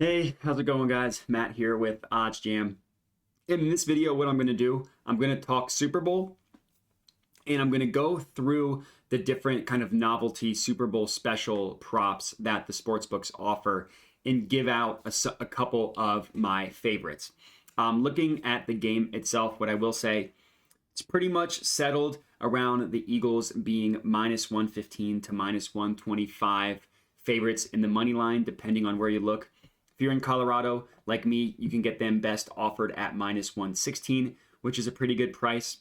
Hey, how's it going, guys? Matt here with OddsJam. In this video, what I'm going to do, I'm going to talk Super Bowl, and I'm going to go through the different kind of novelty Super Bowl special props that the sportsbooks offer and give out a couple of my favorites. Looking at the game itself, what I will say, it's pretty much settled around the Eagles being minus 115 to minus 125 favorites in the money line, depending on where you look. If you're in Colorado, like me, you can get them best offered at minus 116, which is a pretty good price.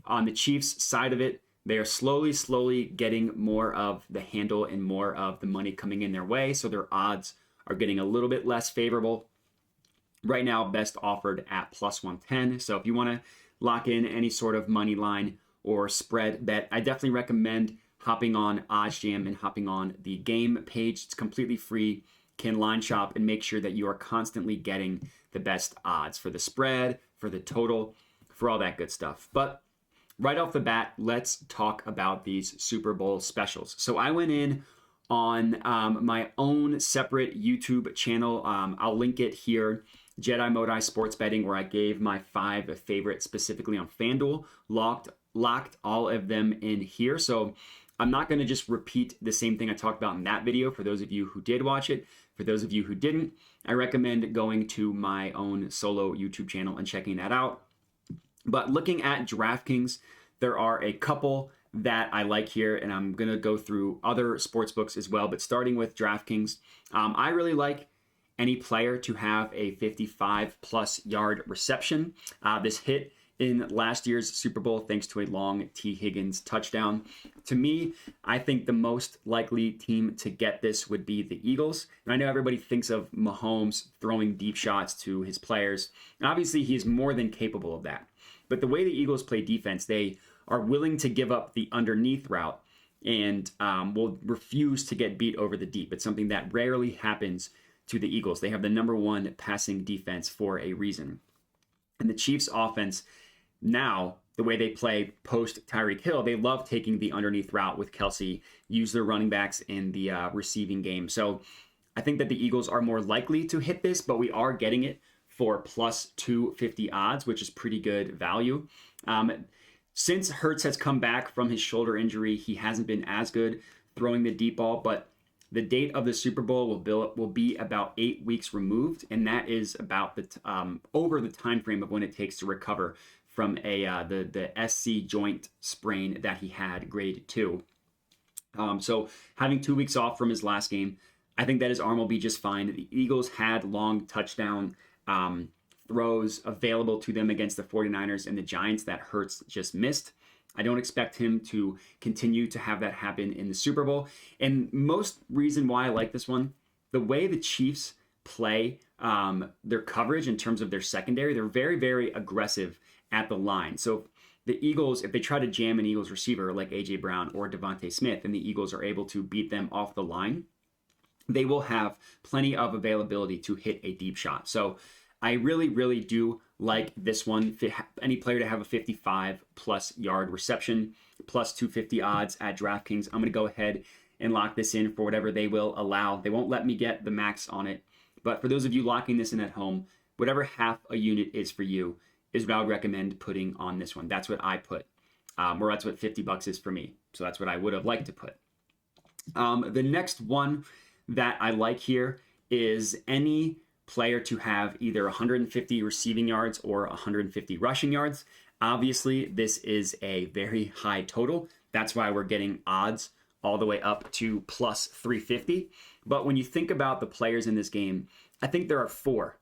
On the Chiefs side of it, they are slowly getting more of the handle and more of the money coming in their way, so their odds are getting a little bit less favorable. Right now, best offered at plus 110. So if you want to lock in any sort of money line or spread bet, I definitely recommend hopping on OddsJam and hopping on the game page. It's completely free. Can line shop and make sure that you are constantly getting the best odds for the spread, for the total, for all that good stuff. But right off the bat, let's talk about these Super Bowl specials. So I went in on my own separate YouTube channel. I'll link it here, Jedi Modi Sports Betting, where I gave my 5 favorites specifically on FanDuel, locked all of them in here. So I'm not going to just repeat the same thing I talked about in that video for those of you who did watch it. For those of you who didn't, I recommend going to my own solo YouTube channel and checking that out. But looking at DraftKings, there are a couple that I like here, and I'm going to go through other sports books as well. But starting with DraftKings, I really like any player to have a 55-plus yard reception. This hit in last year's Super Bowl thanks to a long T. Higgins touchdown. To me, I think the most likely team to get this would be the Eagles. And I know everybody thinks of Mahomes throwing deep shots to his players. And obviously, he is more than capable of that. But the way the Eagles play defense, they are willing to give up the underneath route and will refuse to get beat over the deep. It's something that rarely happens to the Eagles. They have the #1 passing defense for a reason. And the Chiefs' offense now, the way they play post Tyreek Hill, they love taking the underneath route with Kelsey, use their running backs in the receiving game. So I think that the Eagles are more likely to hit this, but we are getting it for plus 250 odds, which is pretty good value. Since Hurts has come back from his shoulder injury, he hasn't been as good throwing the deep ball, but the date of the Super Bowl will be about 8 weeks removed, and that is about over the time frame of when it takes to recover from the SC joint sprain that he had, grade 2. So having 2 weeks off from his last game, I think that his arm will be just fine. The Eagles had long touchdown throws available to them against the 49ers and the Giants that Hurts just missed. I don't expect him to continue to have that happen in the Super Bowl. And most reason why I like this one, the way the Chiefs play their coverage in terms of their secondary, they're very, very aggressive at the line. So the Eagles, if they try to jam an Eagles receiver like A.J. Brown or Devontae Smith, and the Eagles are able to beat them off the line, they will have plenty of availability to hit a deep shot. So I really, really do like this one. Any player to have a 55-plus yard reception, plus 250 odds at DraftKings. I'm going to go ahead and lock this in for whatever they will allow. They won't let me get the max on it. But for those of you locking this in at home, whatever half a unit is for you is what I would recommend putting on this one. That's what I put, or that's what $50 is for me. So that's what I would have liked to put. The next one that I like here is any player to have either 150 receiving yards or 150 rushing yards. Obviously, this is a very high total. That's why we're getting odds all the way up to plus 350. But when you think about the players in this game, I think there are 4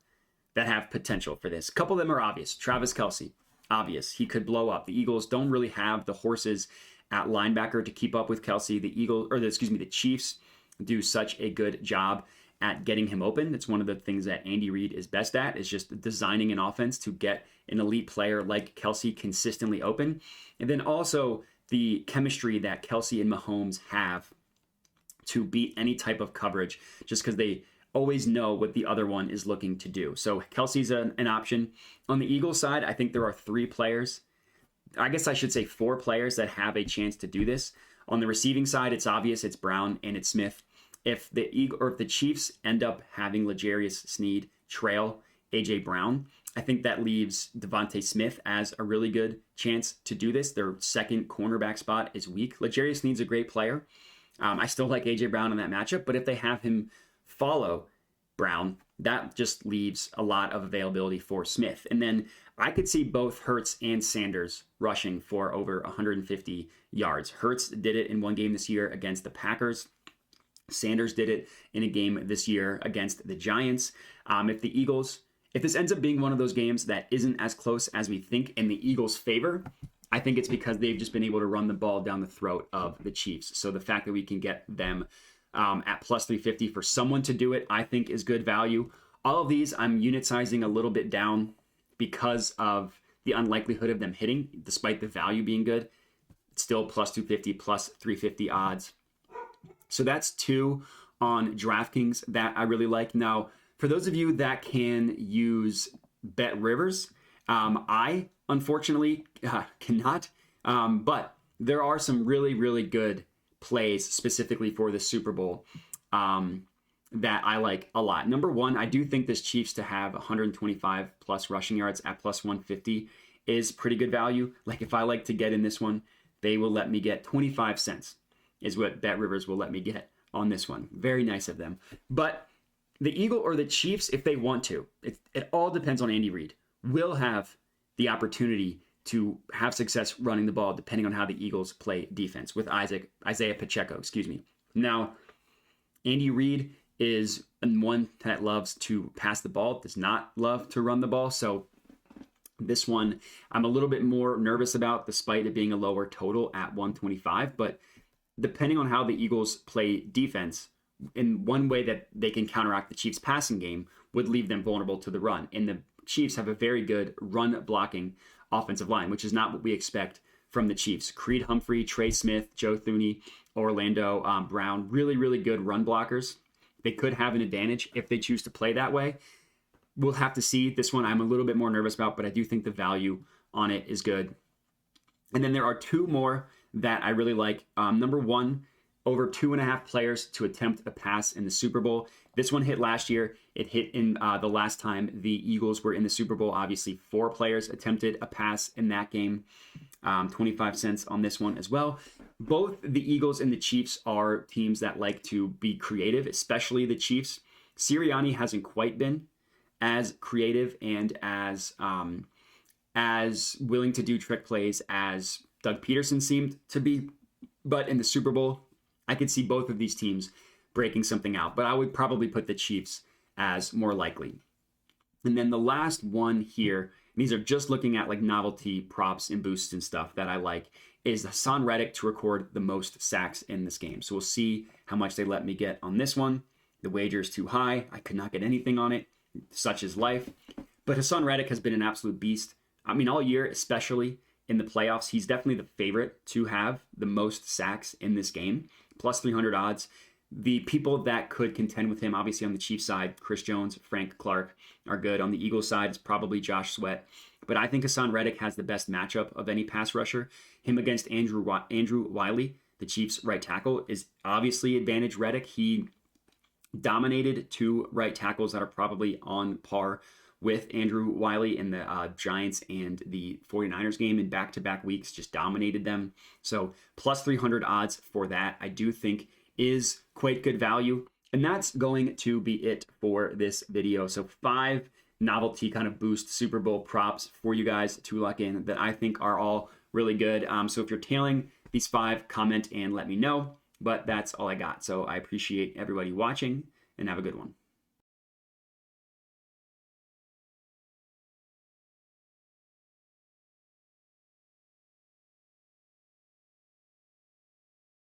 that have potential for this. A couple of them are obvious. Travis Kelsey, obvious. He could blow up. The Eagles don't really have the horses at linebacker to keep up with Kelsey. The Chiefs do such a good job at getting him open. It's one of the things that Andy Reid is best at, is just designing an offense to get an elite player like Kelsey consistently open. And then also the chemistry that Kelsey and Mahomes have to beat any type of coverage, just because they always know what the other one is looking to do. So Kelsey's an option. On the Eagles side, I think there are 3 players. I guess I should say 4 players that have a chance to do this. On the receiving side, it's obvious. It's Brown and it's Smith. if the Chiefs end up having L'Jarius Sneed trail A.J. Brown, I think that leaves Devontae Smith as a really good chance to do this. Their second cornerback spot is weak. L'Jarius Sneed's a great player. I still like A.J. Brown in that matchup, but if they have him follow Brown, that just leaves a lot of availability for Smith. And then I could see both Hurts and Sanders rushing for over 150 yards. Hurts did it in one game this year against the Packers. Sanders did it in a game this year against the Giants. If this ends up being one of those games that isn't as close as we think in the Eagles' favor, I think it's because they've just been able to run the ball down the throat of the Chiefs. So the fact that we can get them at plus 350 for someone to do it, I think is good value. All of these, I'm unit sizing a little bit down because of the unlikelihood of them hitting, despite the value being good. It's still plus 250, plus 350 odds. So that's 2 on DraftKings that I really like. Now, for those of you that can use Bet Rivers, I unfortunately cannot, but there are some really, really good plays specifically for the Super Bowl that I like a lot. Number one, I do think this Chiefs to have 125 plus rushing yards at plus 150 is pretty good value. Like if I like to get in this one, they will let me get 25 cents is what Bet Rivers will let me get on this one. Very nice of them. But the Eagle or the Chiefs, if they want to, it all depends on Andy Reid, will have the opportunity to have success running the ball depending on how the Eagles play defense with Isaiah Pacheco, Now, Andy Reid is one that loves to pass the ball, does not love to run the ball. So this one I'm a little bit more nervous about despite it being a lower total at 125. But depending on how the Eagles play defense, in one way that they can counteract the Chiefs' passing game would leave them vulnerable to the run. And the Chiefs have a very good run blocking offensive line, which is not what we expect from the Chiefs. Creed Humphrey, Trey Smith, Joe Thuney, Orlando Brown, really, really good run blockers. They could have an advantage if they choose to play that way. We'll have to see. This one I'm a little bit more nervous about, but I do think the value on it is good. And then there are 2 more that I really like. Number 1, over 2.5 players to attempt a pass in the Super Bowl. This one hit last year. It hit in the last time the Eagles were in the Super Bowl. Obviously, 4 players attempted a pass in that game. 25 cents on this one as well. Both the Eagles and the Chiefs are teams that like to be creative, especially the Chiefs. Sirianni hasn't quite been as creative and as willing to do trick plays as Doug Peterson seemed to be. But in the Super Bowl, I could see both of these teams breaking something out, but I would probably put the Chiefs as more likely. And then the last one here, and these are just looking at like novelty props and boosts and stuff that I like, is Hassan Reddick to record the most sacks in this game. So we'll see how much they let me get on this one. The wager is too high. I could not get anything on it. Such is life. But Hassan Reddick has been an absolute beast. I mean, all year, especially in the playoffs, he's definitely the favorite to have the most sacks in this game. Plus 300 odds. The people that could contend with him, obviously on the Chiefs side, Chris Jones, Frank Clark are good. On the Eagles side, it's probably Josh Sweat. But I think Hassan Reddick has the best matchup of any pass rusher. Him against Andrew Wiley, the Chiefs' right tackle, is obviously advantage Reddick. He dominated 2 right tackles that are probably on par with Andrew Wiley in the Giants and the 49ers game in back-to-back weeks, just dominated them. So plus 300 odds for that, I do think is quite good value. And that's going to be it for this video. So 5 novelty kind of boost Super Bowl props for you guys to lock in that I think are all really good. So if you're tailing these 5, comment and let me know. But that's all I got. So I appreciate everybody watching and have a good one.